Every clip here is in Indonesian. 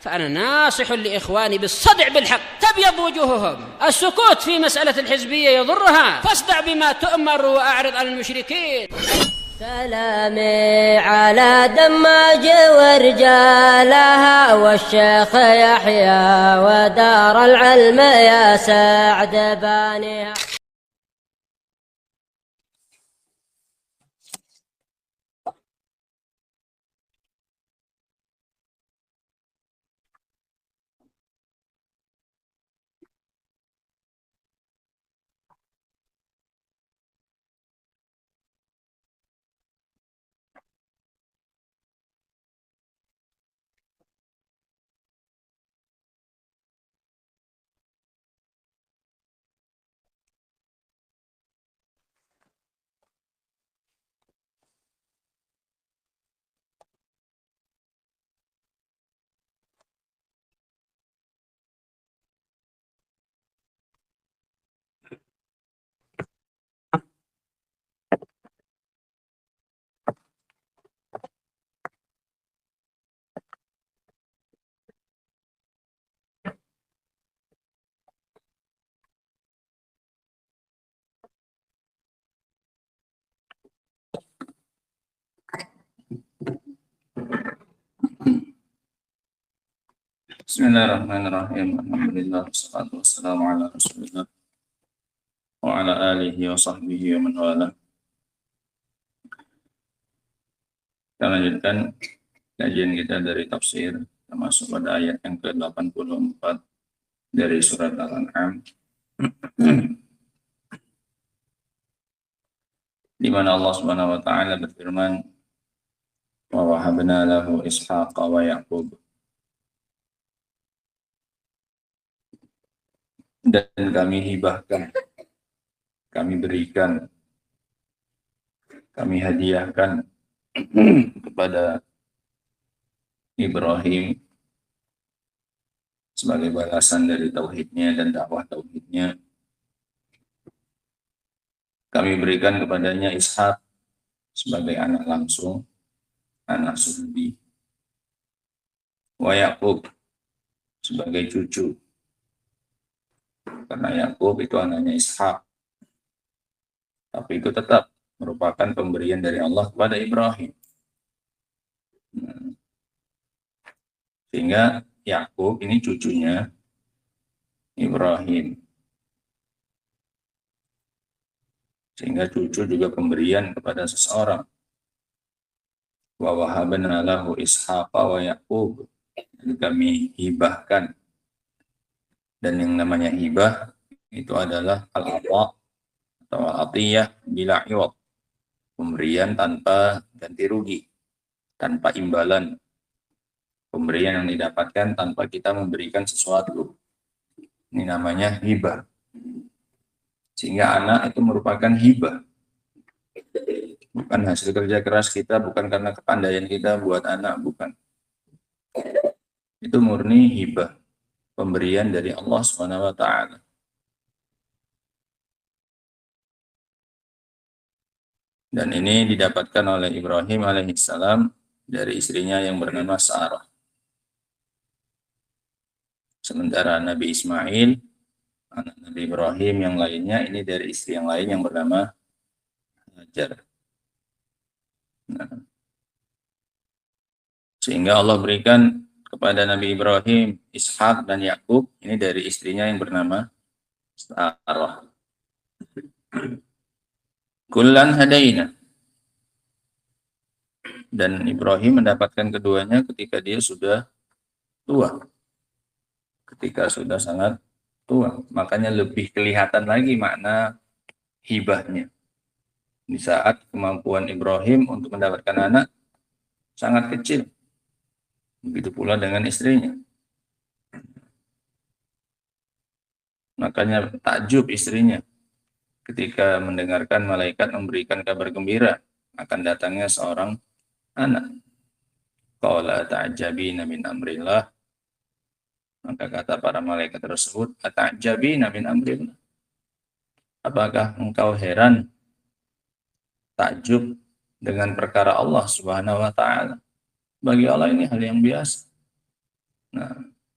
فأنا ناصح لإخواني بالصدع بالحق تبيض وجوههم. السكوت في مسألة الحزبية يضرها، فاصدع بما تؤمر وأعرض عن المشركين. سلامي على دماج ورجالها والشيخ يحيى ودار العلم يا سعد بانيها. Bismillahirrahmanirrahim. Alhamdulillah wassalatu wassalamu ala Rasulillah wa ala alihi wa sahbihi wa man wala. Kita lanjutkan kajian kita dari tafsir termasuk pada ayat yang ke-84 dari surat Al-An'am di mana Allah Subhanahu wa taala berfirman wa wahabna lahu Ishaqa wa Yaqub, dan kami hibahkan, kami berikan, kami hadiahkan kepada Ibrahim sebagai balasan dari tauhidnya dan dakwah tauhidnya. Kami berikan kepadanya Ishak sebagai anak langsung, anak sulbi, wa Yaqub sebagai cucu, karena Yakub itu anaknya Ishak, tapi itu tetap merupakan pemberian dari Allah kepada Ibrahim. Sehingga Yakub ini cucunya Ibrahim. Sehingga cucu juga pemberian kepada seseorang. Wa wahabna lahu Ishaqa wa Yaqub. Kami hibahkan. Dan yang namanya hibah itu adalah al-ata atau al-atiyah bila iwad, pemberian tanpa ganti rugi, tanpa imbalan, pemberian yang didapatkan tanpa kita memberikan sesuatu. Ini namanya hibah. Sehingga anak itu merupakan hibah, bukan hasil kerja keras kita, bukan karena kepandaian kita buat anak, bukan. Itu murni hibah, pemberian dari Allah Subhanahu wa taala. Dan ini didapatkan oleh Ibrahim alaihissalam dari istrinya yang bernama Sarah. Sementara Nabi Ismail, anak Nabi Ibrahim yang lainnya, ini dari istri yang lain yang bernama Hajar. Nah, sehingga Allah berikan kepada Nabi Ibrahim, Ishak dan Yakub ini dari istrinya yang bernama Sarah. Kullan hadaina. Dan Ibrahim mendapatkan keduanya ketika dia sudah tua. Ketika sudah sangat tua. Makanya lebih kelihatan lagi makna hibahnya. Di saat kemampuan Ibrahim untuk mendapatkan anak sangat kecil. Begitu pula dengan istrinya. Makanya takjub istrinya ketika mendengarkan malaikat memberikan kabar gembira akan datangnya seorang anak. Qala ta'jabina min amrillah. Maka kata para malaikat tersebut, ata'jabina min amrillah. Apakah engkau heran, takjub dengan perkara Allah Subhanahu wa taala? Bagi Allah ini hal yang biasa. Nah,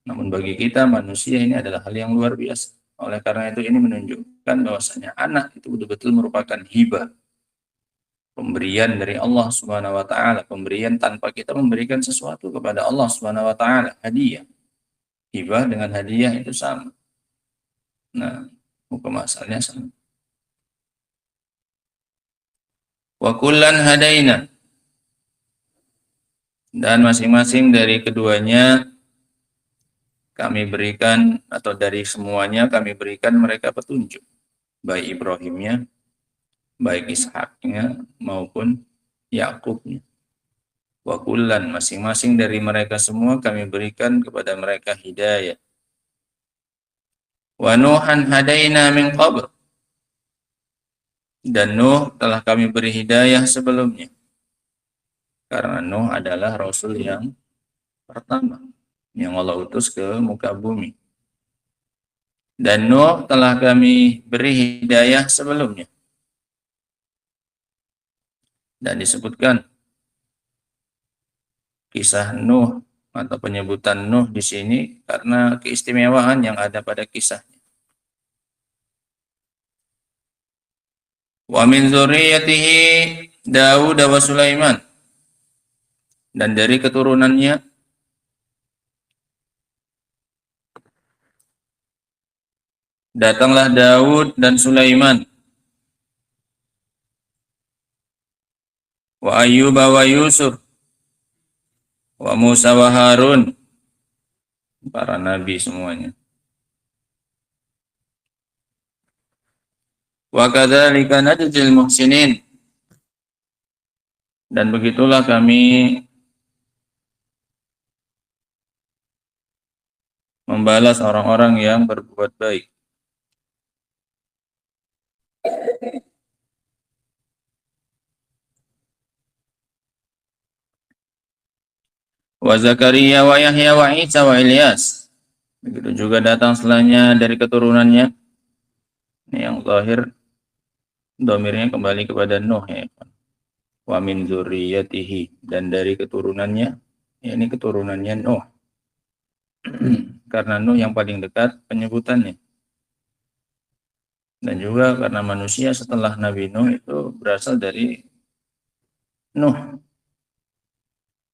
namun bagi kita manusia ini adalah hal yang luar biasa. Oleh karena itu ini menunjukkan bahwasanya anak itu betul-betul merupakan hibah, pemberian dari Allah Subhanahu wa taala, pemberian tanpa kita memberikan sesuatu kepada Allah Subhanahu wa taala, hadiah. Hibah dengan hadiah itu sama. Nah, hukum asalnya sama. Wa kullan hadaina, dan masing-masing dari keduanya kami berikan, atau dari semuanya kami berikan mereka petunjuk, baik Ibrahimnya, baik Ishaknya maupun Yakubnya. Wa kullan, masing-masing dari mereka semua kami berikan kepada mereka hidayah. Wa Nuhan hadaina min qabl, dan Nuh telah kami beri hidayah sebelumnya. Karena Nuh adalah Rasul yang pertama yang Allah utus ke muka bumi. Dan Nuh telah kami beri hidayah sebelumnya. Dan disebutkan kisah Nuh atau penyebutan Nuh di sini karena keistimewaan yang ada pada kisahnya. Wa min dzurriyyatihi Daud wa Sulaiman, dan dari keturunannya datanglah Daud dan Sulaiman, wa Ayyub wa Yusuf, wa Musa wa Harun, para nabi semuanya. Wa kadzalika najzil muhsinin, dan begitulah kami membalas orang-orang yang berbuat baik. Wa Zakaria wa Yahya wa Isa wa Ilyas, begitu juga datang setelahnya dari keturunannya. Ini yang zahir domirnya kembali kepada Nuh, ya. Wa min dzurriyyatihi, dan dari keturunannya, ya, ini keturunannya Nuh. Karena Nuh yang paling dekat penyebutannya. Dan juga karena manusia setelah Nabi Nuh itu berasal dari Nuh,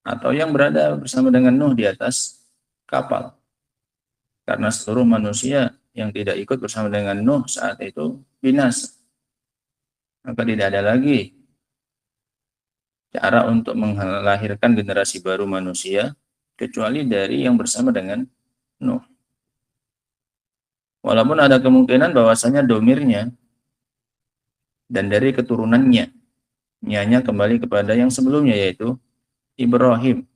atau yang berada bersama dengan Nuh di atas kapal. Karena seluruh manusia yang tidak ikut bersama dengan Nuh saat itu binasa. Maka tidak ada lagi cara untuk melahirkan generasi baru manusia kecuali dari yang bersama dengan Nuh. Walaupun ada kemungkinan bahwasanya domirnya dan dari keturunannya, nyanya kembali kepada yang sebelumnya, yaitu Ibrahim.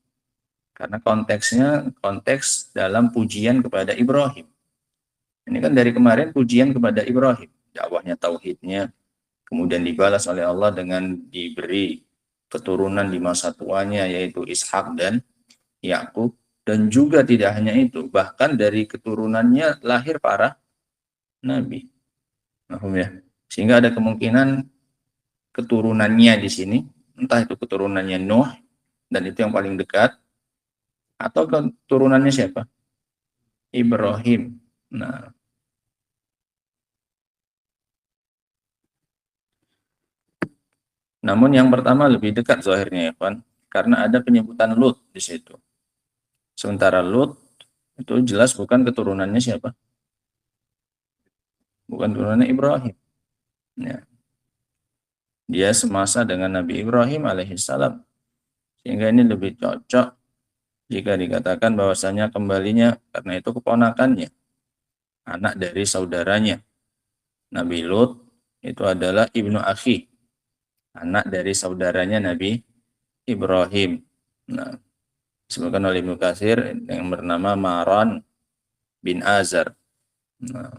Karena konteksnya konteks dalam pujian kepada Ibrahim. Ini kan dari kemarin pujian kepada Ibrahim, dakwahnya, tauhidnya, kemudian dibalas oleh Allah dengan diberi keturunan di masa tuanya, yaitu Ishak dan Yakub. Dan juga tidak hanya itu, bahkan dari keturunannya lahir para nabi. Ya. Sehingga ada kemungkinan keturunannya di sini, entah itu keturunannya Nuh, dan itu yang paling dekat, atau keturunannya siapa? Ibrahim. Nah, namun yang pertama lebih dekat zahirnya, ya kan? Karena ada penyebutan Lut di situ. Sementara Lut itu jelas bukan keturunannya siapa? Bukan keturunannya Ibrahim. Ya. Dia semasa dengan Nabi Ibrahim alaihissalam. Sehingga ini lebih cocok jika dikatakan bahwasanya kembalinya karena itu keponakannya, anak dari saudaranya. Nabi Lut itu adalah ibnu akhi, anak dari saudaranya Nabi Ibrahim. Nah, disebutkan oleh Ibnu Katsir yang bernama Maran bin Azar. Nah,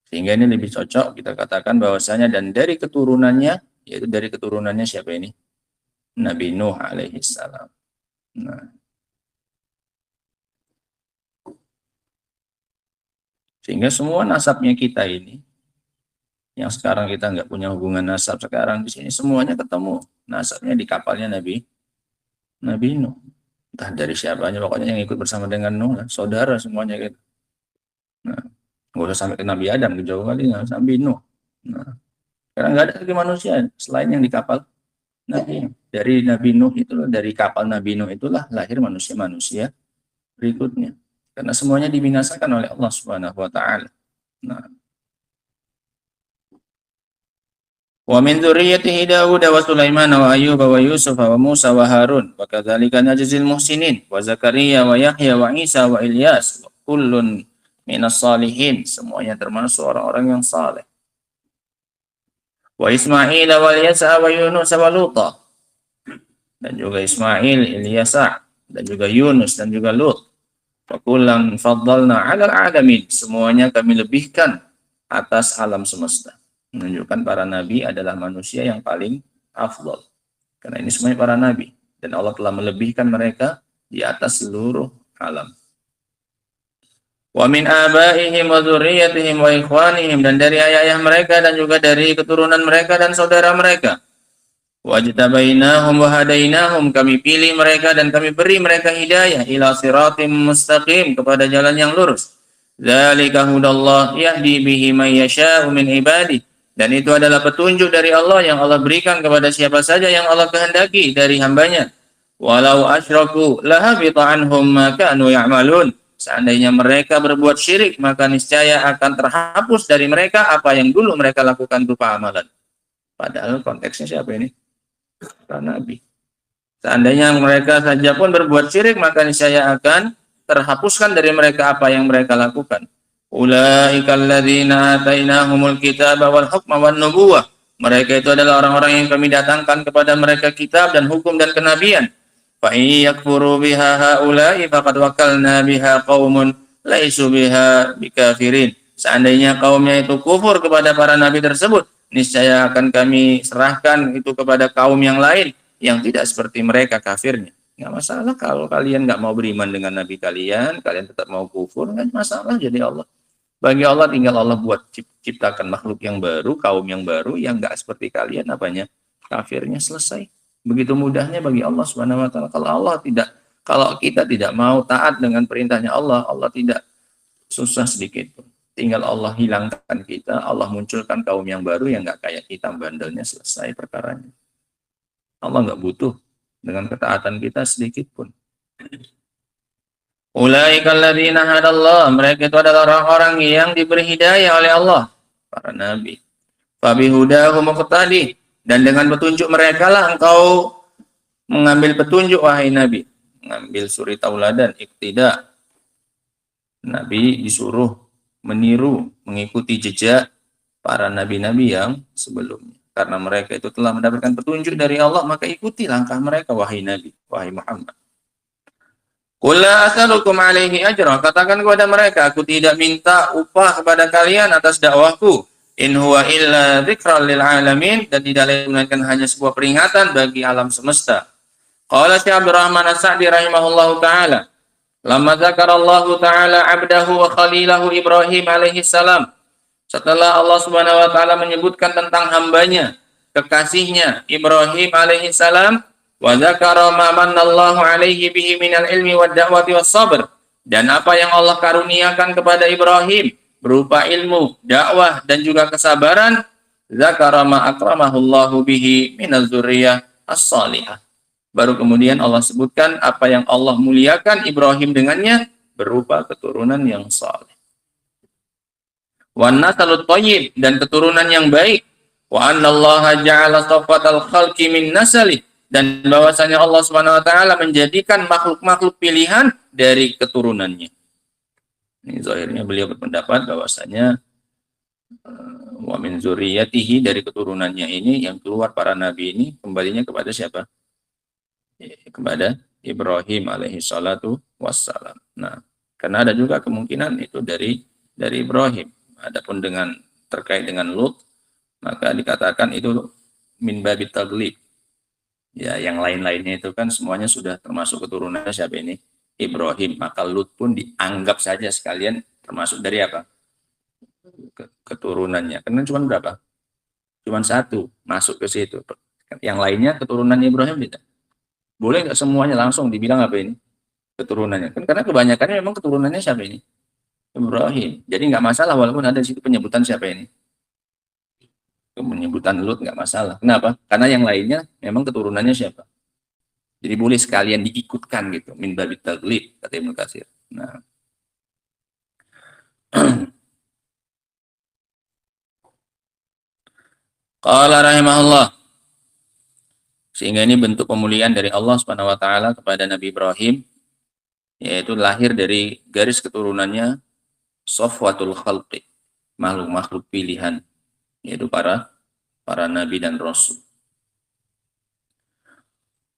sehingga ini lebih cocok kita katakan bahwasanya dan dari keturunannya, yaitu dari keturunannya siapa ini? Nabi Nuh alaihissalam. Nah, sehingga semua nasabnya kita ini, yang sekarang kita nggak punya hubungan nasab sekarang di sini, semuanya ketemu nasabnya di kapalnya Nabi Nuh. Entah dari siapanya, pokoknya yang ikut bersama dengan Nuh, saudara semuanya gitu. Nah, nggak usah sampai ke Nabi Adam, jauh kali, nggak sampai Nuh. Nah, karena nggak ada lagi manusia selain yang di kapal Nabi. Dari Nabi Nuh itu, dari kapal Nabi Nuh itulah lahir manusia-manusia berikutnya. Karena semuanya dibinasakan oleh Allah Subhanahu wa taala. Nah, wa min dzurriyyatihi Daud wa Sulaiman wa Ayyub wa Yusuf wa Musa wa Harun wa kadzalika najzil muhsinin wa Zakaria wa Yahya wa Isa wa Ilyas kullun minas salihin, semuanya termasuk orang-orang yang saleh. Wa Ismail wa Yasa wa Yunus wa Lut, dan juga Ismail, Ilyasa, dan juga Yunus dan juga Lut. Wa kullan faddalna 'alal 'alamin, semuanya kami lebihkan atas alam semesta. Menunjukkan para nabi adalah manusia yang paling afdal. Karena ini semuanya para nabi. Dan Allah telah melebihkan mereka di atas seluruh alam. Wa min abaihim wa dzurriyyatihim wa ikhwanihim, dan dari ayah-ayah mereka dan juga dari keturunan mereka dan saudara mereka. Wajtabainahum wa hadainahum, kami pilih mereka dan kami beri mereka hidayah ila siratim mustaqim, kepada jalan yang lurus. Dzalika hudallah yahdi bihi may yasha'u min ibadihi, dan itu adalah petunjuk dari Allah yang Allah berikan kepada siapa saja yang Allah kehendaki dari hambanya. Walau asyraku lahabita anhum ma kanu ya'malun, seandainya mereka berbuat syirik maka niscaya akan terhapus dari mereka apa yang dulu mereka lakukan berupa amalan. Padahal konteksnya siapa ini? Para nabi. Seandainya mereka saja pun berbuat syirik maka niscaya akan terhapuskan dari mereka apa yang mereka lakukan. Ulaikal ladzina atainahumul kitaba wal hukma wan nubuwah, mereka itu adalah orang-orang yang kami datangkan kepada mereka kitab dan hukum dan kenabian. Fa yakfuru biha haula'i faqad wakalna biha qaumun laisu biha bikafirin, seandainya kaumnya itu kufur kepada para nabi tersebut, niscaya akan kami serahkan itu kepada kaum yang lain yang tidak seperti mereka kafirnya. Nggak masalah kalau kalian nggak mau beriman dengan nabi kalian, kalian tetap mau kufur, nggak masalah. Jadi Allah, bagi Allah tinggal Allah buat ciptakan makhluk yang baru, kaum yang baru yang nggak seperti kalian, apanya? Kafirnya, selesai. Begitu mudahnya bagi Allah Subhanahu wa taala. Kalau kita tidak mau taat dengan perintahnya Allah, Allah tidak susah sedikit pun. Tinggal Allah hilangkan kita, Allah munculkan kaum yang baru yang nggak kayak kita, bandelnya, selesai perkaranya. Allah nggak butuh dengan ketaatan kita sedikit pun. Ulaikal ladzina hadallah, mereka itu adalah orang-orang yang diberi hidayah oleh Allah, para nabi. Fabihudahu muqtadi, dan dengan petunjuk mereka lah engkau mengambil petunjuk, wahai nabi. Mengambil suri tauladan, iktida. Nabi disuruh meniru, mengikuti jejak para nabi-nabi yang sebelumnya. Karena mereka itu telah mendapatkan petunjuk dari Allah, maka ikuti langkah mereka, wahai nabi, wahai Muhammad. Qul la as'alukum alaihi ajra, katakan kepada mereka, aku tidak minta upah kepada kalian atas dakwahku. In huwa illa dzikral lil alamin, dan tidak lain melainkan hanya sebuah peringatan bagi alam semesta. Qala Syekh Abdurrahman As-Sa'di rahimahullahu taala, lamma dzakarallahu taala 'abdahu wa khalilahu Ibrahim alaihi salam, setelah Allah Subhanahu wa taala menyebutkan tentang hambanya, kekasihnya Ibrahim alaihi salam, wa dzakara ma manallahu alaihi bihi minal ilmi wad da'wati was sabr, dan apa yang Allah karuniakan kepada Ibrahim berupa ilmu, dakwah dan juga kesabaran, dzakara ma akramahullahu bihi minaz dzurriyyah as-salihah. Baru kemudian Allah sebutkan apa yang Allah muliakan Ibrahim dengannya berupa keturunan yang saleh. Wan nasalut thayyib, dan keturunan yang baik. Wa annallaha ja'ala safatal khalqi min nasali, dan bahwasanya Allah Subhanahu wa taala menjadikan makhluk-makhluk pilihan dari keturunannya. Ini zahirnya beliau berpendapat bahwasanya wa min dzurriyyatihi, dari keturunannya ini yang keluar para nabi ini kembalinya kepada siapa? Kepada Ibrahim alaihi salatu wassalam. Nah, karena ada juga kemungkinan itu dari Ibrahim. Adapun terkait dengan Lut, maka dikatakan itu min babit taglib. Ya, yang lain-lainnya itu kan semuanya sudah termasuk keturunan siapa ini? Ibrahim. Maka Lut pun dianggap saja sekalian termasuk dari apa? Keturunannya. Karena cuma berapa? Cuma satu masuk ke situ. Yang lainnya keturunan Ibrahim tidak. Boleh nggak semuanya langsung dibilang apa ini? Keturunannya. Kan karena kebanyakannya memang keturunannya siapa ini? Ibrahim. Jadi nggak masalah walaupun ada di situ penyebutan siapa ini? Penyebutan Lut nggak masalah. Kenapa? Karena yang lainnya memang keturunannya siapa? Jadi boleh sekalian diikutkan gitu. Min babit taglib, kata Ibnu Katsir. Nah. Qala rahimahullah. Sehingga ini bentuk pemuliaan dari Allah Subhanahu wa taala kepada Nabi Ibrahim, yaitu lahir dari garis keturunannya Safwatul Khalqi, makhluk-makhluk pilihan, yaitu para nabi dan rasul.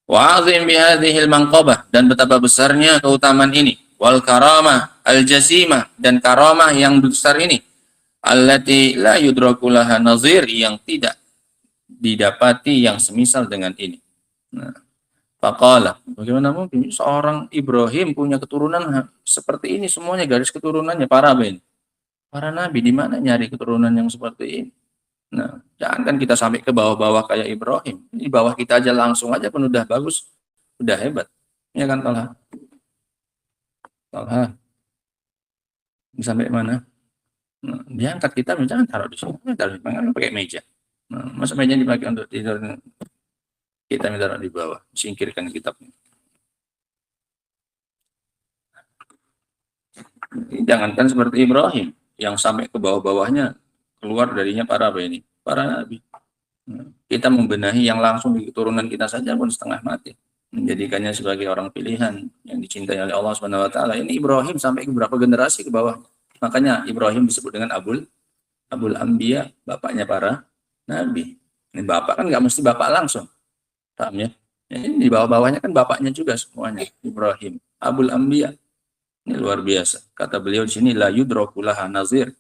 Wa azim bihadhil manqabah, dan betapa besarnya keutamaan ini, wal karamah al jasimah, dan karamah yang besar ini, allati la yudraku laha nazir, yang tidak didapati yang semisal dengan ini. Nah, faqala, bagaimana mungkin seorang Ibrahim punya keturunan seperti ini, semuanya garis keturunannya para ben, para nabi, di mana nyari keturunan yang seperti ini? Nah, jangan kita sampai ke bawah-bawah kayak Ibrahim. Di bawah kita aja langsung aja pun udah bagus, udah hebat. Ya kan, Talha? Talha, sampai mana? Nah, diangkat kita, jangan taruh di sini, taruh di mana, pakai meja. Nah, masa meja dipakai untuk tidur, kita taruh di bawah, singkirkan kitabnya. Jangankan seperti Ibrahim, yang sampai ke bawah-bawahnya, keluar darinya para apa ini? Para nabi. Nah, kita membenahi yang langsung di keturunan kita saja pun setengah mati. Menjadikannya sebagai orang pilihan yang dicintai oleh Allah Subhanahu wa taala. Ini Ibrahim sampai ke berapa generasi ke bawah. Makanya Ibrahim disebut dengan Abul Anbiya, bapaknya para nabi. Ini bapak kan nggak mesti bapak langsung. Paham ya? Ini di bawah-bawahnya kan bapaknya juga semuanya. Ibrahim, Abul Anbiya. Ini luar biasa. Kata beliau di sini, la yudraku laha nazir.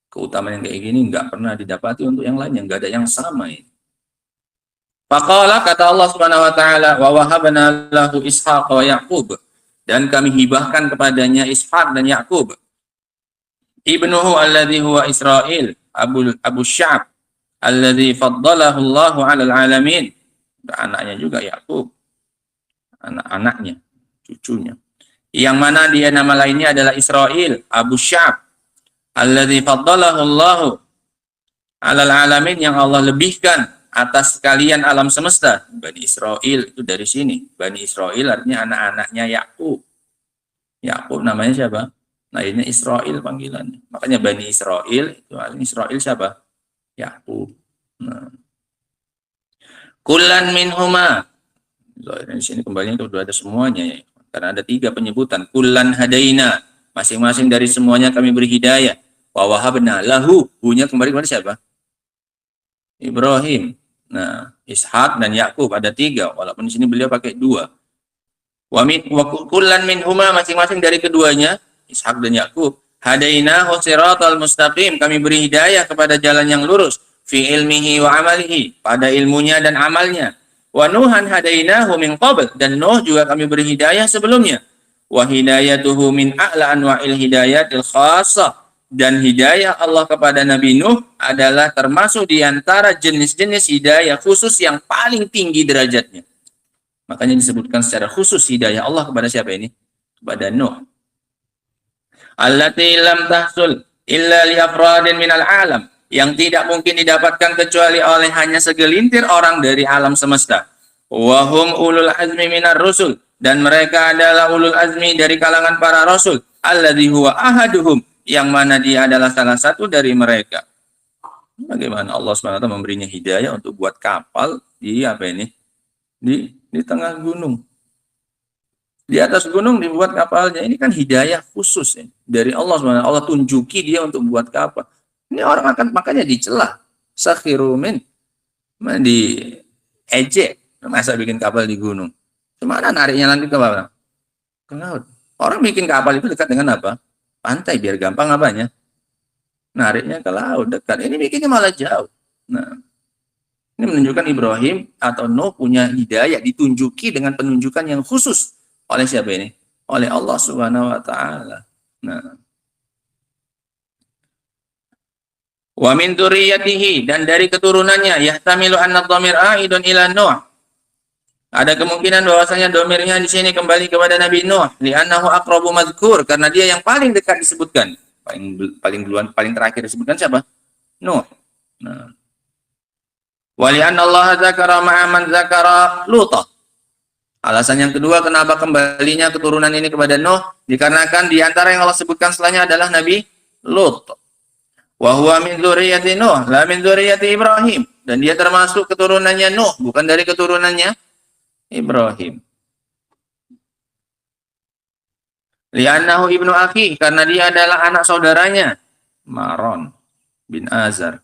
Keutamaan yang kayak gini nggak pernah didapati untuk yang lainnya, nggak ada yang sama ini. Faqala, kata Allah Subhanahu wa taala, wa wahabna lahu Ishaq wa Yaqub, dan kami hibahkan kepadanya Ishaq dan Yaqub. Ibnuhu alladhi huwa Israil, Abu Sya'b, alladhi faddalahu Allahu 'alal 'alamin. Anaknya juga Yaqub. Anak-anaknya, cucunya. Yang mana dia nama lainnya adalah Israil, Abu Sya'b, alladzi faddalahu Allahu 'alal 'alamin, yang Allah lebihkan atas sekalian alam semesta. Bani Israil itu dari sini. Bani Israil artinya anak-anaknya Yakub. Yakub namanya siapa? Lainnya Israil panggilannya. Makanya Bani Israil itu artinya Israil siapa? Yakub. Nah. Kullan minhuma. Di sini kembali itu ada semuanya ya. Karena ada 3 penyebutan. Kullan hadaina. Masing-masing dari semuanya kami beri hidayah. Wa wahabna lahu. Hunya kembali kepada siapa? Ibrahim. Nah, Ishak dan Yakub ada 3. Walaupun di sini beliau pakai 2. Wa kullan minhuma, masing-masing dari keduanya, Ishak dan Yakub. Hadaina siratal mustaqim. Kami beri hidayah kepada jalan yang lurus. Fi ilmihi wa amalihi. Pada ilmunya dan amalnya. Wa Nuhan hadainahu min qabl, dan Nuh juga kami beri hidayah sebelumnya. Wa hidayatuhu min a'la anwa'il hidayatil khassah, dan hidayah Allah kepada Nabi Nuh adalah termasuk di antara jenis-jenis hidayah khusus yang paling tinggi derajatnya. Makanya disebutkan secara khusus hidayah Allah kepada siapa ini? Kepada Nuh. Allati lam tahsul illa li afradin minal alam, yang tidak mungkin didapatkan kecuali oleh hanya segelintir orang dari alam semesta. Wahum ulul azmi minar rusul, dan mereka adalah ulul azmi dari kalangan para rasul. Alladzi huwa ahaduhum, yang mana dia adalah salah satu dari mereka. Bagaimana Allah SWT memberinya hidayah untuk buat kapal di apa ini? Di tengah gunung. Di atas gunung dibuat kapalnya. Ini kan hidayah khusus ya, dari Allah SWT. Allah tunjuki dia untuk buat kapal. Ini orang akan makanya dicela, sakhirumin, di ejek, masa bikin kapal di gunung. Kemana nariknya nanti ke bawah? Ke laut. Orang bikin kapal itu dekat dengan apa? Pantai, biar gampang apanya? Nariknya ke laut dekat. Ini bikinnya malah jauh. Nah, ini menunjukkan Ibrahim atau Nuh punya hidayah, ditunjuki dengan penunjukan yang khusus oleh siapa ini? Oleh Allah Subhanahu wa taala. Nah, wa min dzurriyyatihi, dan dari keturunannya, yahtamilu anna dhamir aidun ila Nuh. Ada kemungkinan bahwasanya domirnya di sini kembali kepada Nabi Nuh, li'annahu aqrabu madhkur, karena dia yang paling dekat disebutkan. Paling duluan, paling terakhir disebutkan siapa? Nuh. Nah. Wa li'anna Allah dzakara ma'a man dzakara Lut. Alasan yang kedua kenapa kembalinya keturunan ini kepada Nuh, dikarenakan di antara yang Allah sebutkan setelahnya adalah Nabi Lut. Wa huwa min dzurriyyati Nuh, la min dzurriyyati Ibrahim. Dan dia termasuk keturunannya Nuh, bukan dari keturunannya Ibrahim. Li'annahu ibnu akhi, karena dia adalah anak saudaranya Maron bin Azar.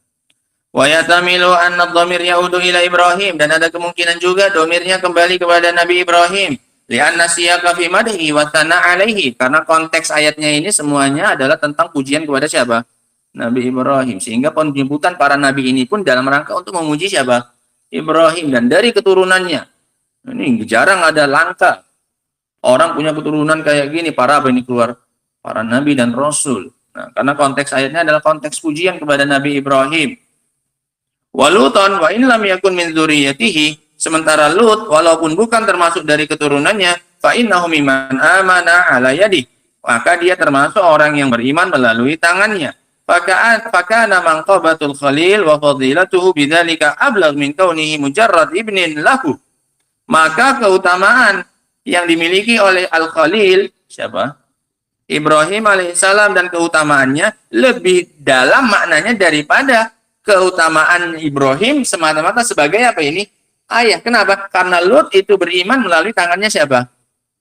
Wa yatamilu anna dhamir yaudu ila Ibrahim, dan ada kemungkinan juga domirnya kembali kepada Nabi Ibrahim. Li'anna siyaqa fi madhi wa thana alaihi, karena konteks ayatnya ini semuanya adalah tentang pujian kepada siapa? Nabi Ibrahim. Sehingga penjemputan para nabi ini pun dalam rangka untuk memuji siapa? Ibrahim dan dari keturunannya. Ini jarang ada langka orang punya keturunan kayak gini, para apa ini keluar? Para nabi dan rasul. Nah, karena konteks ayatnya adalah konteks pujian kepada Nabi Ibrahim. Waluton wa in lam yakun min dzurriyyatihi, sementara Lut walaupun bukan termasuk dari keturunannya, fa innahu mimman amana ala yadi, maka dia termasuk orang yang beriman melalui tangannya. Fakana manqabatul khalil wa fadilatuhu bidzalika ablagh min kaunihi mujarrad ibnin lahu. Maka keutamaan yang dimiliki oleh Al-Khalil, siapa? Ibrahim alaihissalam, dan keutamaannya lebih dalam maknanya daripada keutamaan Ibrahim semata-mata sebagai apa ini? Ayah. Kenapa? Karena Lut itu beriman melalui tangannya siapa?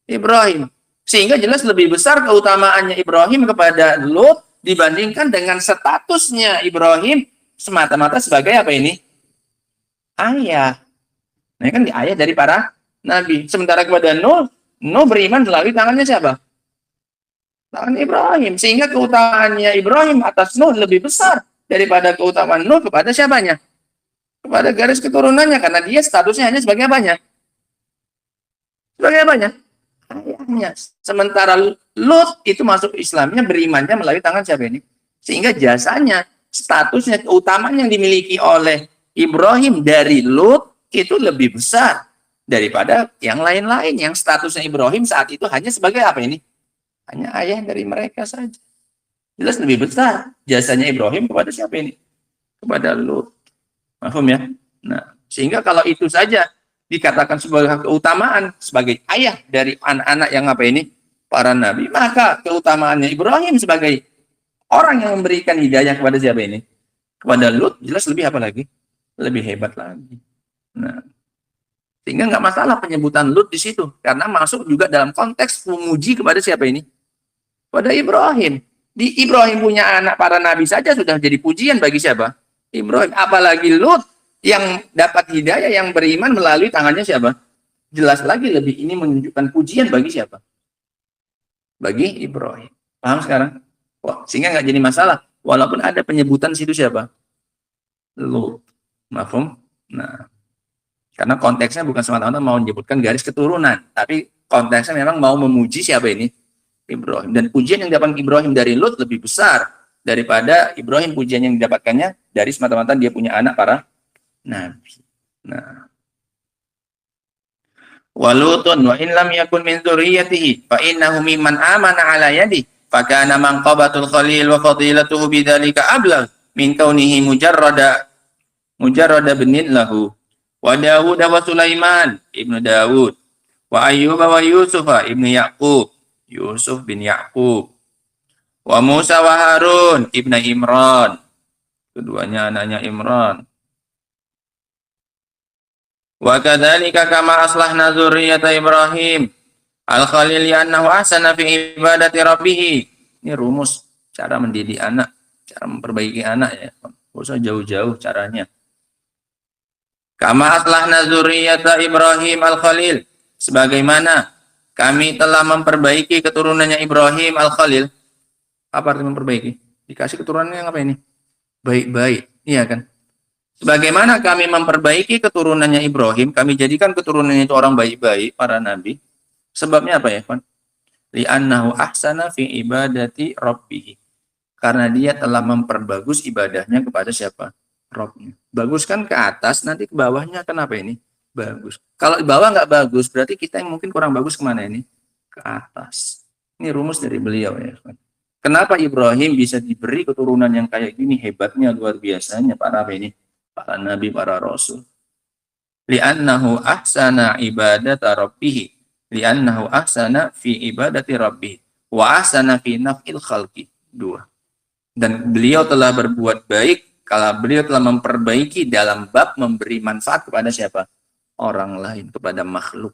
Ibrahim. Sehingga jelas lebih besar keutamaannya Ibrahim kepada Lut dibandingkan dengan statusnya Ibrahim semata-mata sebagai apa ini? Ayah. Nah, kan di ayat dari para nabi. Sementara kepada Nuh beriman melalui tangannya siapa? Tangan Ibrahim. Sehingga keutamaannya Ibrahim atas Nuh lebih besar daripada keutamaan Nuh kepada siapanya? Kepada garis keturunannya. Karena dia statusnya hanya sebagai apanya? Sebagai apanya? Ayahnya. Sementara Lut itu masuk Islamnya, berimannya melalui tangan siapa ini? Sehingga jasanya, statusnya, keutamaan yang dimiliki oleh Ibrahim dari Lut itu lebih besar daripada yang lain-lain yang statusnya Ibrahim saat itu hanya sebagai apa ini? Hanya ayah dari mereka saja. Jelas lebih besar jasanya Ibrahim kepada siapa ini? Kepada Lut. Paham ya? Nah, sehingga kalau itu saja dikatakan sebagai keutamaan sebagai ayah dari anak-anak yang apa ini? Para nabi, maka keutamaannya Ibrahim sebagai orang yang memberikan hidayah kepada siapa ini? Kepada Lut, jelas lebih apa lagi? Lebih hebat lagi. Nah, sehingga nggak masalah penyebutan Lut di situ, karena masuk juga dalam konteks memuji kepada siapa ini? Pada Ibrahim. Di Ibrahim punya anak para nabi saja sudah jadi pujian bagi siapa? Ibrahim. Apalagi Lut yang dapat hidayah, yang beriman melalui tangannya siapa? Jelas lagi lebih ini menunjukkan pujian bagi siapa? Bagi Ibrahim. Paham sekarang? Wah, sehingga nggak jadi masalah. Walaupun ada penyebutan situ siapa? Lut. Mafhum? Nah, karena konteksnya bukan semata-mata mau menyebutkan garis keturunan, tapi konteksnya memang mau memuji siapa ini? Ibrahim. Dan pujian yang dapat Ibrahim dari Lut lebih besar daripada Ibrahim pujian yang didapatkannya dari semata-mata dia punya anak para nabi. Nah, walutun wa in lam yakun min dzurriyyatihi fa innahu mimman amana ala yadi fa kana manqabatul khalil wa fadilatuhu bidzalika ablagh min kaunihi mujarrada benin lahu. Wa Dawud wa Sulaiman ibnu Dawud wa Ayyub wa Yusuf ibnu Yaqub, Yusuf bin Yaqub, wa Musa wa Harun ibnu Imran, keduanya anaknya Imran. Wa kadzalika kama aslahna dzurriyyata Ibrahim al-Khalil li'annahu ahsana fi ibadati rabbih. Ini rumus cara mendidik anak, cara memperbaiki anak ya. Enggak usah jauh-jauh caranya. Kama aslahna dzurriyyata Ibrahim al-Khalil, sebagaimana kami telah memperbaiki keturunannya Ibrahim al-Khalil. Apa arti memperbaiki? Dikasih keturunannya yang apa ini? Baik-baik, iya kan? Sebagaimana kami memperbaiki keturunannya Ibrahim, kami jadikan keturunannya itu orang baik-baik, para nabi. Sebabnya apa ya, Pak? Li'annahu ahsana fi ibadati rabbih. Karena dia telah memperbagus ibadahnya kepada siapa? Rabbnya. Baguskan ke atas, nanti ke bawahnya kenapa ini? bagus. Kalau di bawah nggak bagus, berarti kita yang mungkin kurang bagus kemana ini? Ke atas. Ini rumus dari beliau ya. Kenapa Ibrahim bisa diberi keturunan yang kayak gini, hebatnya luar biasanya para ini, para nabi, para rasul. Li'annahu ahsana ibadata rabbih, li'annahu ahsana fi ibadati rabbih, wa ahsana fi naf'il khalqi. Dua. Dan beliau telah berbuat baik kalau beliau telah memperbaiki dalam bab memberi manfaat kepada siapa? Orang lain, kepada makhluk.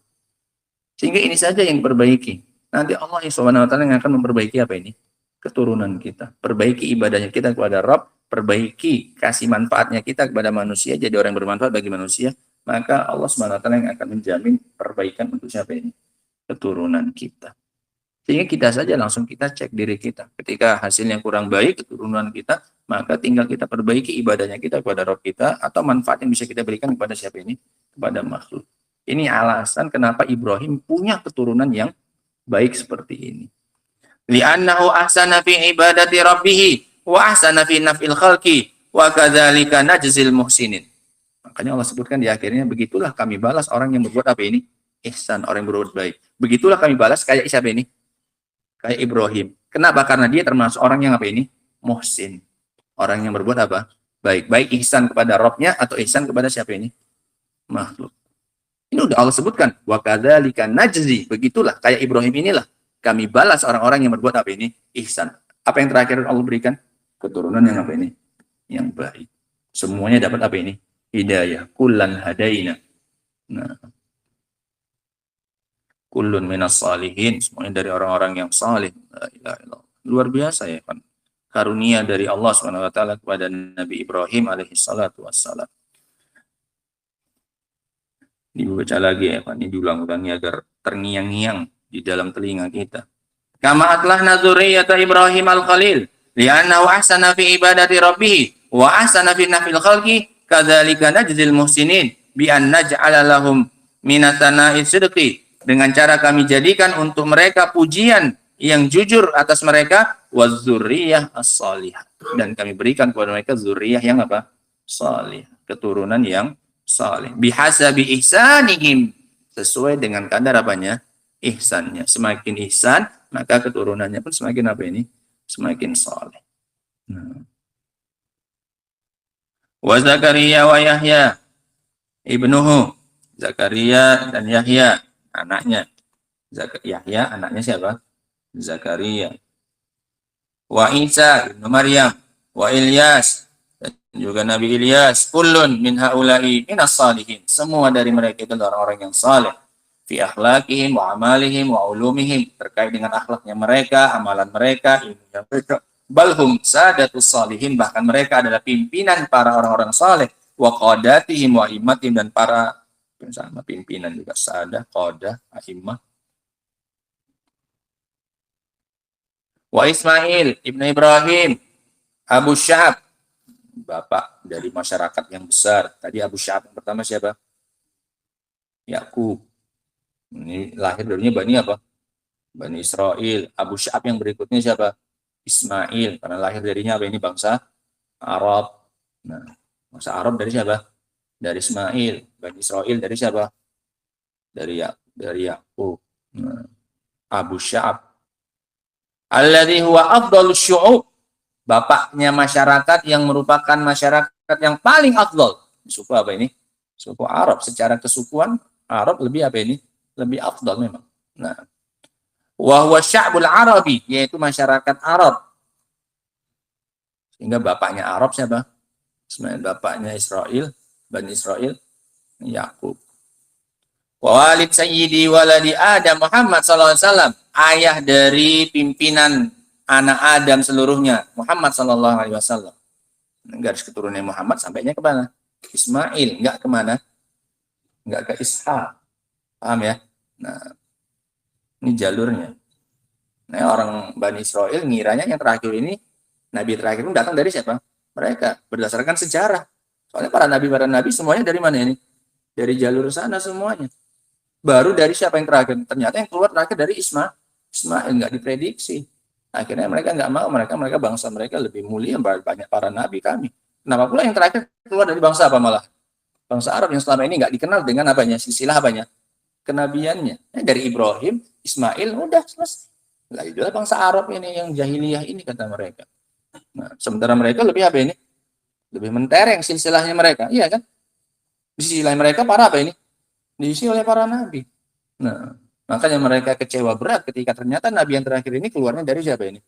Sehingga ini saja yang perbaiki. Nanti Allah SWT yang akan memperbaiki apa ini? Keturunan kita. Perbaiki ibadahnya kita kepada Rabb, perbaiki kasih manfaatnya kita kepada manusia, jadi orang yang bermanfaat bagi manusia, maka Allah SWT yang akan menjamin perbaikan untuk siapa ini? Keturunan kita. Sehingga kita saja langsung kita cek diri kita. Ketika hasilnya kurang baik keturunan kita, maka tinggal kita perbaiki ibadahnya kita kepada Rabb kita, atau manfaat yang bisa kita berikan kepada siapa ini? Kepada makhluk. Ini alasan kenapa Ibrahim punya keturunan yang baik seperti ini. Li'annahu ahsana fi ibadati rabbih wa ahsana fi naf'il khalqi wa kadzalika najzil muhsinin. Makanya Allah sebutkan di akhirnya, begitulah kami balas orang yang berbuat apa ini? Ihsan, orang yang berbuat baik. Begitulah kami balas kayak siapa ini? Kayak Ibrahim. Kenapa? Karena dia termasuk orang yang apa ini? Muhsin. Orang yang berbuat apa? Baik. Baik ihsan kepada Rabb-nya atau ihsan kepada siapa ini? Makhluk. Ini udah Allah sebutkan. Wa kadzalika najzi. Begitulah kayak Ibrahim inilah kami balas orang-orang yang berbuat apa ini? Ihsan. Apa yang terakhir Allah berikan? Keturunan yang apa ini? Yang baik. Semuanya dapat apa ini? Hidayah. Kullan hadaina. Nah. Kullun minas salihin. Semuanya dari orang-orang yang salih. La ilaha illallah. Luar biasa ya kan. Karunia dari Allah SWT kepada Nabi Ibrahim alaihi salatu wassalam. Dibaca lagi ya kan. Ini diulang-ulangi agar terngiang-ngiang di dalam telinga kita. Kama atlahna dzurriyyata Ibrahim al-Khalil li'annahu ahsana fi ibadati rabbih wa ahsana fi nafil khalqi kadzalika najzil muhsinin bi an naj'ala lahum minatana sidqi, dengan cara kami jadikan untuk mereka pujian yang jujur atas mereka, wa dzurriyyah as-salihah, dan kami berikan kepada mereka zuriyah yang apa? Salih, keturunan yang salih. Bihasabi ihsanihim, sesuai dengan kadar apanya? Ihsannya. Semakin ihsan, maka keturunannya pun semakin apa ini? Semakin saleh. Wa Zakaria wa Yahya ibnuhu. Zakaria dan Yahya anaknya. Yahya anaknya siapa? Zakaria. Wa Isa ibnu Maryam wa Ilyas, dan juga Nabi Ilyas. Kullun min haula'i minas salihin. Semua dari mereka itu orang-orang yang saleh. Fi akhlaqihim wa amalihim wa ulumihim, terkait dengan akhlaknya mereka, amalan mereka, ilmunya mereka. Balhum sadatus salihin, bahkan mereka adalah pimpinan para orang-orang saleh. Wa qadatihim wa immatihim, dan para sama pimpinan juga, sadah, qadah, a'immah. Wa Ismail ibnu Ibrahim Abu Syahab, bapak dari masyarakat yang besar. Tadi Abu Syahab yang pertama siapa? Yakub. Ini lahir darinya Bani apa? Bani Israel. Abu Syahab yang berikutnya siapa? Ismail. Karena lahir darinya apa? Ini bangsa Arab. Nah, bangsa Arab dari siapa? Dari Ismail. Bani Israel dari siapa? Dari Yakub. Nah, Abu Syahab. Alladzi huwa afdhalus syu'ub. Bapaknya masyarakat yang merupakan masyarakat yang paling afdal. Suku apa ini? Suku Arab. Secara kesukuan Arab lebih apa ini? Lebih afdal memang. Nah, wa huwa sya'bul arabi, yaitu masyarakat Arab. Sehingga bapaknya Arab siapa? Sebenarnya bapaknya Israel, Bani Israel, Yakub. Wa walid sayyidi waladi Adam Muhammad sallallahu alaihi wasallam, ayah dari pimpinan anak Adam seluruhnya, Muhammad sallallahu alaihi wasallam. Garis keturunan Muhammad sampainya ke mana? Ismail, enggak kemana? Enggak ke Ishak. Paham ya? Nah, ini jalurnya. Nah, orang Bani Israel ngiranya yang terakhir ini, Nabi terakhir itu datang dari siapa? Mereka, berdasarkan sejarah. Soalnya para nabi semuanya dari mana ini? Dari jalur sana semuanya. Baru dari siapa yang terakhir? Ternyata yang keluar terakhir dari Ismail, nggak diprediksi. Akhirnya mereka nggak mau, mereka bangsa mereka lebih mulia banyak para nabi kami. Kenapa pula yang terakhir keluar dari bangsa apa malah? Bangsa Arab yang selama ini nggak dikenal dengan apanya, silsilah apanya, kenabiannya. Dari Ibrahim, Ismail, udah selesai. Lah itulah bangsa Arab ini yang jahiliyah ini kata mereka. Nah, sementara mereka lebih apa ini? Lebih mentereng silsilahnya mereka, iya kan? Di sisi lain mereka para apa ini? Diisi oleh para nabi. Nah, makanya mereka kecewa berat ketika ternyata nabi yang terakhir ini keluarnya dari siapa ini?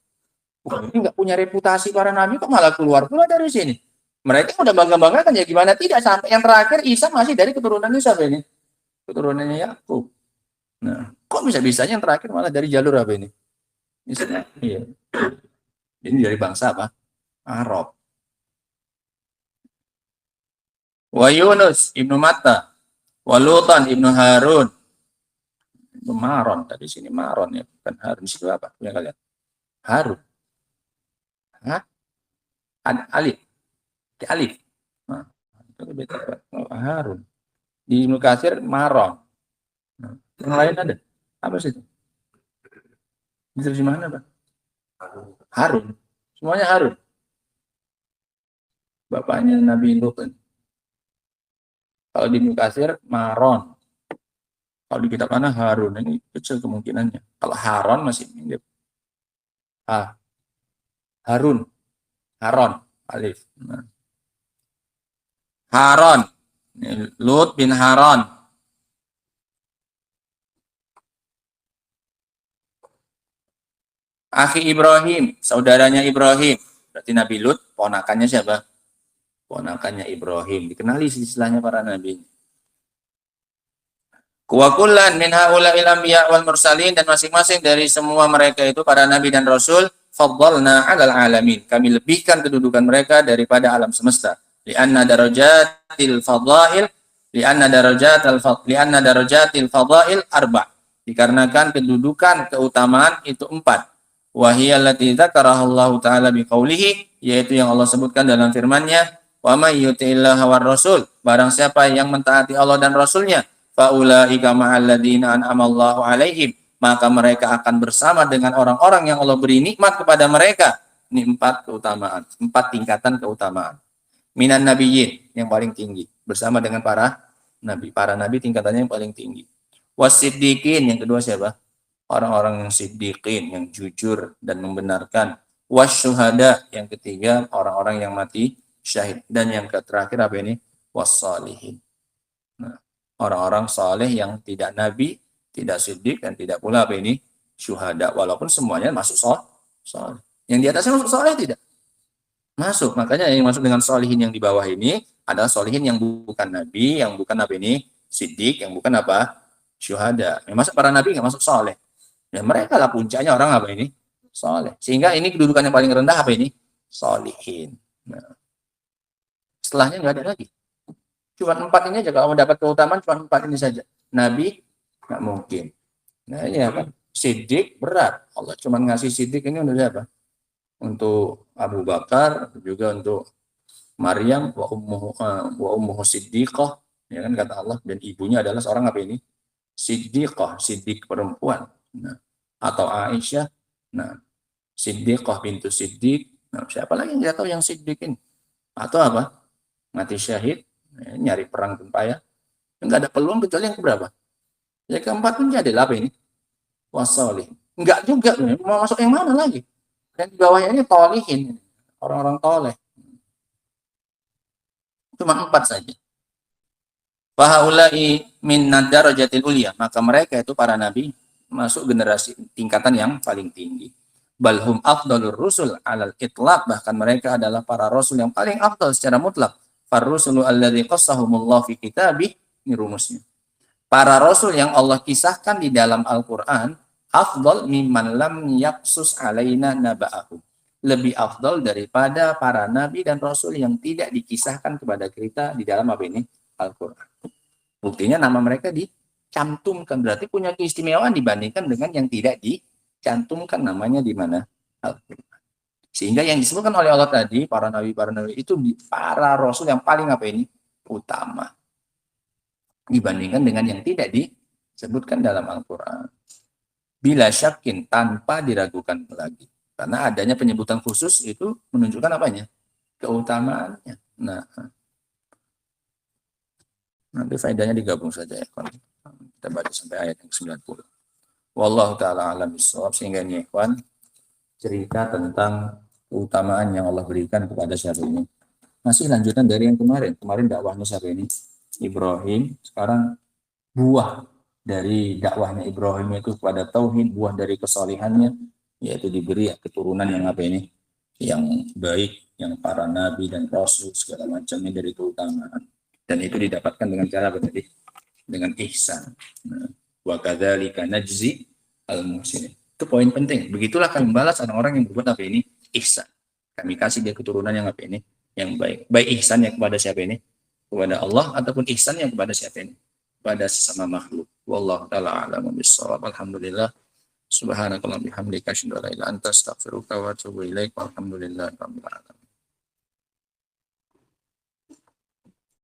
Ini nggak punya reputasi para nabi kok malah keluar pula dari sini. Mereka udah bangga-banggakan ya gimana tidak sampai yang terakhir Isa masih dari keturunan siapa ini? Keturunannya Yakub. Nah, kok bisa-bisanya yang terakhir malah dari jalur apa ini? Iya. Ini dari bangsa apa? Arab. Wa Yunus ibnu Matta, wa Lutan ibnu Harun. Itu Maron tadi sini Maron ya, bukan Harun. Di situ apa? Punya kalian? Harun. Hah? Alif. Alif. Nah, itu beda. Harun. Di Ibnu Katsir Maron. Nah, yang lain ada? Apa sih itu? Di mana, Pak? Harun. Semuanya Harun. Bapaknya Nabi Lut. Kalau di Ibnu Katsir Maron. Kalau di kitab mana Harun. Ini kecil kemungkinannya. Kalau Haron masih mirip. Harun. Haron. Alif. Nah. Haron. Lut bin Haron. Akhi Ibrahim, saudaranya Ibrahim. Berarti Nabi Lut, ponakannya siapa? Ponakannya Ibrahim. Dikenali silsilahnya para nabi. Wa kullan min haula'il anbiya wal mursalin, dan masing-masing dari semua mereka itu para nabi dan rasul, faddalna 'alal alamin. Kami lebihkan kedudukan mereka daripada alam semesta. Li'anna darajatil fadail fadail arba'. Dikarenakan kedudukan keutamaan itu 4. Wahiyallati dzakarahallahu ta'ala biqaulihi, yaitu yang Allah sebutkan dalam firman-Nya, wa may yuti'illaha war rasul, barang siapa yang mentaati Allah dan Rasulnya, fa ulaika ma'al ladzina an'amallahu 'alaihim, maka mereka akan bersama dengan orang-orang yang Allah beri nikmat kepada mereka. Ini 4 keutamaan, 4 tingkatan keutamaan. Minan nabiyyin, yang paling tinggi, bersama dengan para nabi tingkatannya yang paling tinggi. Wasiddiqin, yang kedua siapa? Orang-orang yang siddiqin, yang jujur dan membenarkan. Wasyuhada, yang ketiga orang-orang yang mati syahid. Dan yang terakhir apa ini? Wassalihin. Nah, orang-orang saleh yang tidak nabi, tidak siddiq, dan tidak pula apa ini? Syuhada. Walaupun semuanya masuk saleh. Yang di atasnya masuk saleh tidak? Masuk. Makanya yang masuk dengan salihin yang di bawah ini adalah salihin yang bukan nabi, yang bukan apa ini? Siddiq, yang bukan apa? Syuhada. Yang masuk para nabi nggak masuk saleh. Ya mereka lah puncaknya orang apa ini? Saleh. Sehingga ini kedudukan yang paling rendah apa ini? Salihin. Nah, setelahnya nggak ada lagi. Cuma 4 ini aja, kalau mendapat keutamaan cuma 4 ini saja. Nabi nggak mungkin. Nah ini apa? Siddiq berat. Allah cuma ngasih siddiq ini untuk siapa? Untuk Abu Bakar, juga untuk Maryam, wa ummuhu siddiqah, ya kan kata Allah, dan ibunya adalah seorang apa ini? Siddiqah, siddiq perempuan. Nah, atau Aisyah. Nah, Siddiqah bintu Siddiq. Nah, siapa lagi yang nggak tahu yang Siddiq ini? Atau apa? Mati syahid, nyari perang tumpah. Enggak ada peluang kecuali yang keberapa? Yang keempat pun jadi apa ini? Wasolih. Enggak juga, mau masuk yang mana lagi? Dan di bawahnya ini tolihin, orang-orang toleh. Cuma 4 saja. Fahaulai min nadarajatil ulia, maka mereka itu para nabi masuk generasi tingkatan yang paling tinggi. Balhum afdalur rusul alal itlaq, bahkan mereka adalah para rasul yang paling afdal secara mutlak. Farrusulu alladzi qassahumullah fi kitabih, ini rumusnya. Para rasul yang Allah kisahkan di dalam Al-Qur'an, afdal mimman lam yaqsus alaina naba'ahum. Lebih afdal daripada para nabi dan rasul yang tidak dikisahkan kepada kita di dalam apa ini? Al-Qur'an. Buktinya nama mereka dicantumkan, berarti punya keistimewaan dibandingkan dengan yang tidak dicantumkan namanya di mana? Al-Qur'an. Sehingga yang disebutkan oleh Allah tadi, para nabi itu para rasul yang paling apa ini? Utama. Dibandingkan dengan yang tidak disebutkan dalam Al-Quran. Bila syakin, tanpa diragukan lagi. Karena adanya penyebutan khusus itu menunjukkan apanya? Keutamaannya. Nah, Nanti faedahnya digabung saja ya. Kita baca sampai ayat yang 90. Wallahu ta'ala alam bisawab. Sehingga ini ikhwan, cerita tentang keutamaan yang Allah berikan kepada siapa ini. Masih lanjutan dari yang kemarin. Kemarin dakwahnya siapa ini? Ibrahim. Sekarang buah dari dakwahnya Ibrahim itu kepada tauhid, buah dari kesalihannya, yaitu diberi keturunan yang apa ini? Yang baik, yang para nabi dan rasul segala macamnya dari keutamaan. Dan itu didapatkan dengan cara apa tadi? Dengan ihsan. Wa kadzalika najzi al-muhsinin. Itu poin penting. Begitulah kami balas orang-orang yang berbuat apa ini? Ihsan. Kami kasih dia keturunan yang apa ini? Yang baik. Baik ihsannya kepada siapa ini? Kepada Allah ataupun ihsannya kepada siapa ini? Kepada sesama makhluk. Wallahu ta'ala a'lamu bissawab. Alhamdulillah. Subhanakallah bihamdika asyhadu an la ilaha illa anta astaghfiruka wa atubu ilaik. Walhamdulillahirabbil alamin.